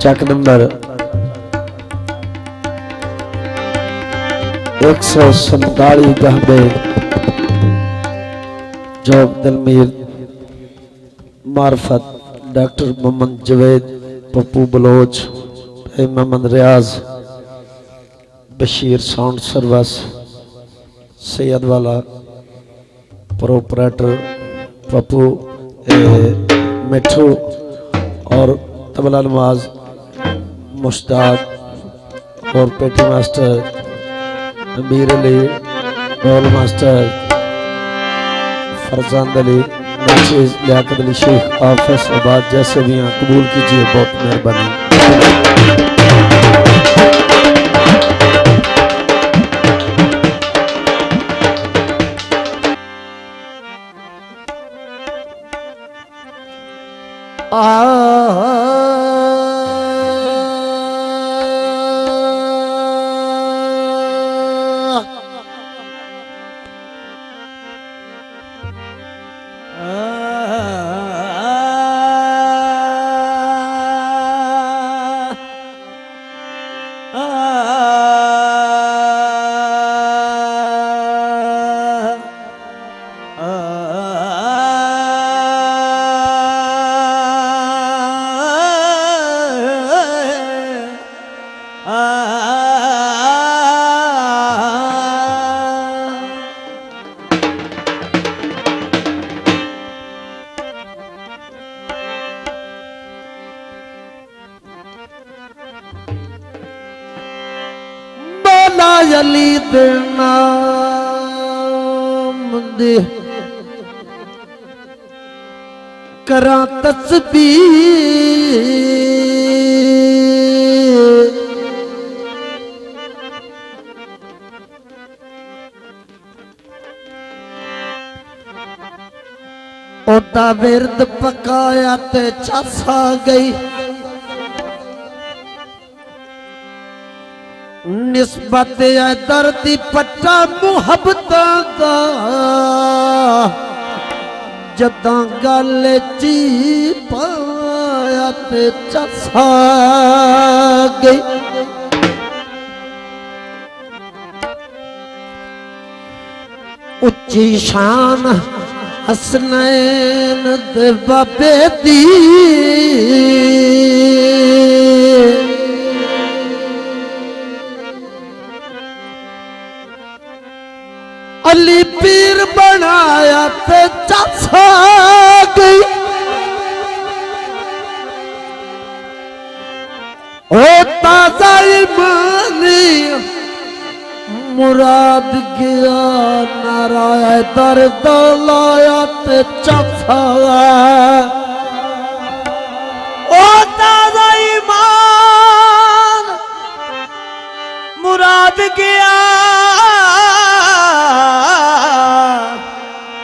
चक number 147 गहबे जोब दलमीर मार्फत doctor Mohammad Javed Pappu Bloch Mohammad रियाज Bashir sound service Syed वाला proprietor Pappu मिठू और तबला नवाज मुश्ताक और पेटी मास्टर अमीर Ali role master Farzan Ali नाचिज Liaquat Ali Sheikh office आबाद जैसे भी हैं कबूल कीजिए, बहुत मेहरबानी। अली दे नाम दे करा तस्बीह ओदा विरद पकाया ते चसा गई निस्बत दर्दी पट्टा मुहब्बत दा जदा गल ची पाया ते चसा गई उच्ची शान हसनैन दे बाबे दी अली पीर बनाया ते चसा गई ओ ताजा ईमानी मुराद गया नाराय दर्द लाया ते चसा ओ ताजा ईमान मुराद गया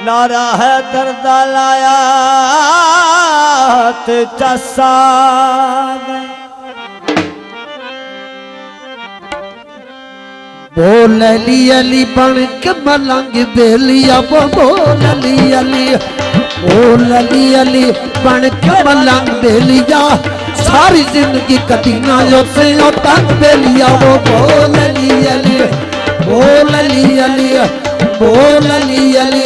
नारा है दर्द लाया ते चसा गए बोल अली अली बन के मलंग बेलिया बोल अली अली बन के मलंग बेलिया सारी जिंदगी कटी ना से तंग बेलिया वो बोल अली अली बोल अली अली बोल अली अली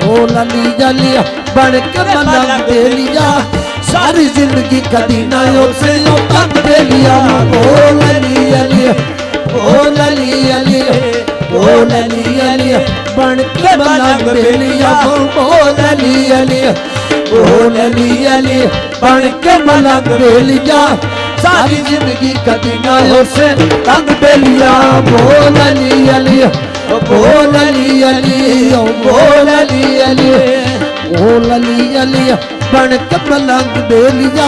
बोल अली अली बन के मलंग बेलिया सारी जिंदगी कटी ना से तंग बेलिया बोल अली अली बोल अली अली बोल अली अली बन के मलंग बेलिया बोल अली अली बोल अली अली बन के मलंग बेलिया सारी जिंदगी कटी ना से तंग बेलिया बोल अली अली बोल अली अली बोल अली अली बोल अली अली बन के मलंग बेलिया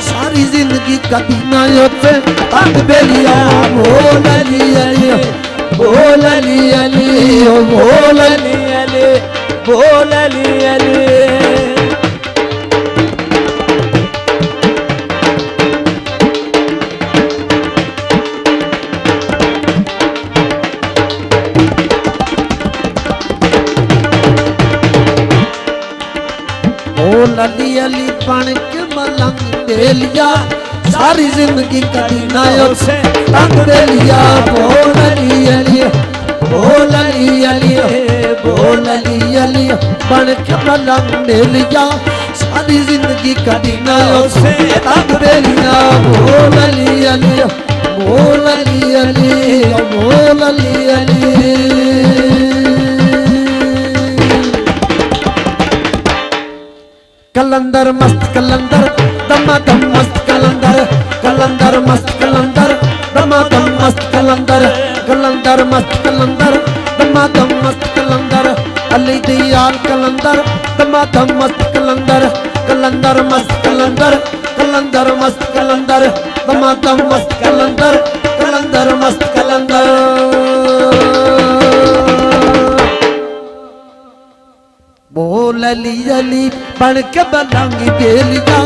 सारी जिंदगी कटी ना से तंग बेलिया बोल अली अली बोल अली अली बोल अली अली बोल अली अली बोल अली अली बन के मलंग बेलिया सारी जिंदगी कदी ना उसे तंग बेलिया बोल अली अली बोल अली अली बोल अली अली बन के मलंग बेलिया सारी जिंदगी कदी ना उसे तंग बेलिया बोल अली अली बोल अली अली बोल अली अली कलंदर मस्त कलंदर दमादम मस्त कलंदर कलंदर मस्त कलंदर दमादम मस्त कलंदर कलंदर मस्त कलंदर दमादम मस्त कलंदर अली दयाल कलंदर दमादम मस्त कलंदर कलंदर मस्त कलंदर कलंदर मस्त कलंदर दमादम मस्त कलंदर कलंदर मस्त कलंदर बोल अली अली बन के बलांगी बेलिया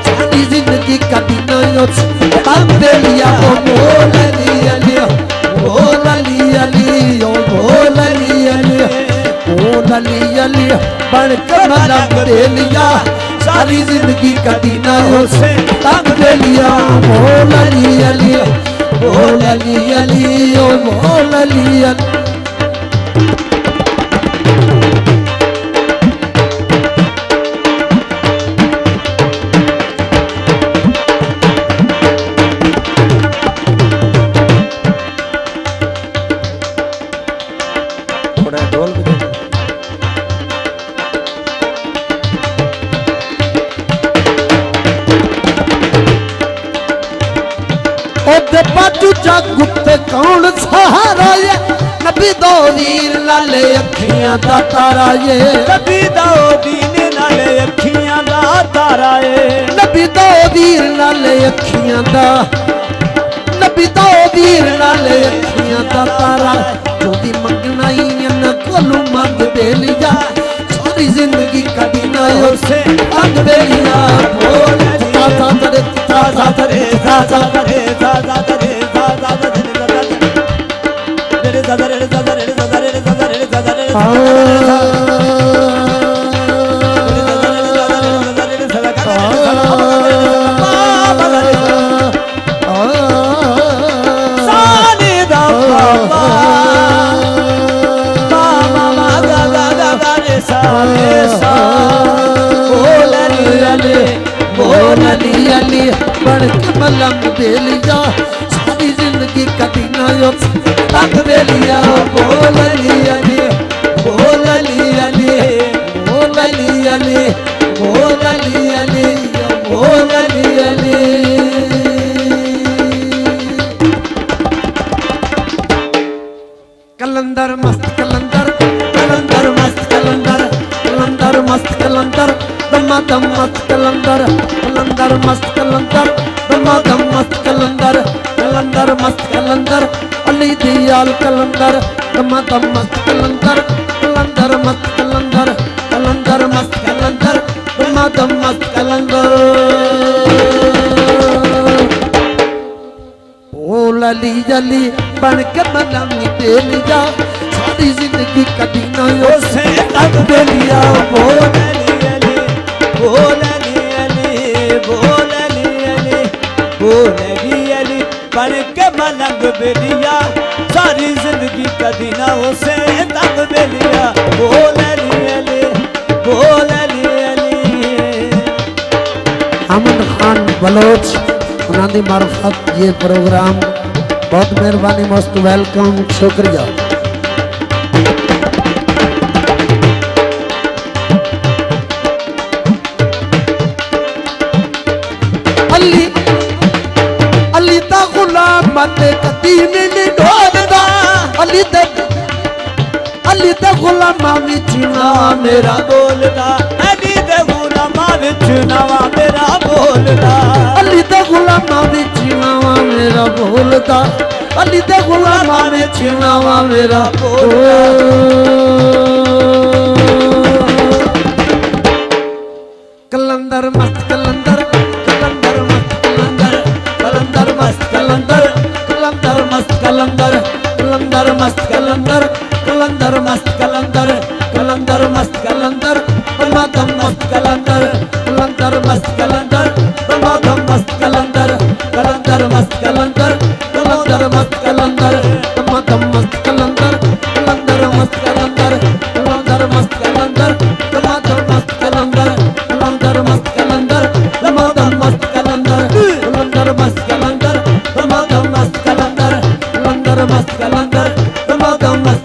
सारी जिंदगी कभी ना तंग बेलिया ओ बोल अली अली बोल अली अली ओ बोल अली अली बोल अली अली बन के बलांगी बेलिया सारी जिंदगी कभी ना तंग बेलिया बोल अली अली बोल अली अली ओ बोल अली अली गुप्ते कौन सहारा ये नबी दो वीर लाले अखियां दा तारा ये नबी दो दीन नाले अखियां दा तारा ये नबी दो वीर लाले अखियां दा नबी दो वीर लाले अखियां दा तारा जोदी मंगना ही न कोलू मंग बेलिया सारी जिंदगी कभी ना उसे अंग बेलिया बोल ता रे ता रे ता रे ता रे बन के मलंग बेलिया सारी जिंदगी कभी ना तंग बेलिया बोल अली अली बोल अली अली बोल अली अली बोल अली अली बोल अली अली कलंदर मस्त कलंदर कलंदर मस्त कलंदर कलंदर मस्त कलंदर दमादम मस्त कलंदर कलंदर मस्त कलंदर दमादम मस्त कलंदर कलंदर मस्त कलंदर अली दयाल कलंदर दमादम मस्त कलंदर कलंदर मस्त कलंदर कलंदर मस्त कलंदर दमादम मस्त कलंदर बोल अली अली बन के मलंग बेलिया सारी जिंदगी कभी ना उसे तंग बेलिया बोल बोल अली अली बोल अली अली बोल अली अली बन के मलंग बेलिया सारी जिंदगी कभी ना उसे तंग बेलिया बोल अली अली बोल अली अली अमन खान बलोच उन्होंने मार्फत ये प्रोग्राम बहुत मेहरबानी मोस्ट वेलकम शुक्रिया अली अली दा गुलाम मत कदीम ने ढोलदा अली दे गुलामा विच नावा मेरा बोलदा अली दे गुलामा विच नावा मेरा बोलदा अली दे गुलामा विच नावा मेरा बोलदा अली दे गुलामा विच नावा मेरा बोलदा कलंदर मस्त कलंदर कलंदर मस्त कलंदर कलंदर मस्त कलंदर कलंदर मस्त कलंदर कलंदर मस्त कलंदर कलंदर मस्त कलंदर कलंदर मस्त कलंदर दमादम मस्त कलंदर कलंदर मस्त कलंदर दमादम मस्त कलंदर मस्त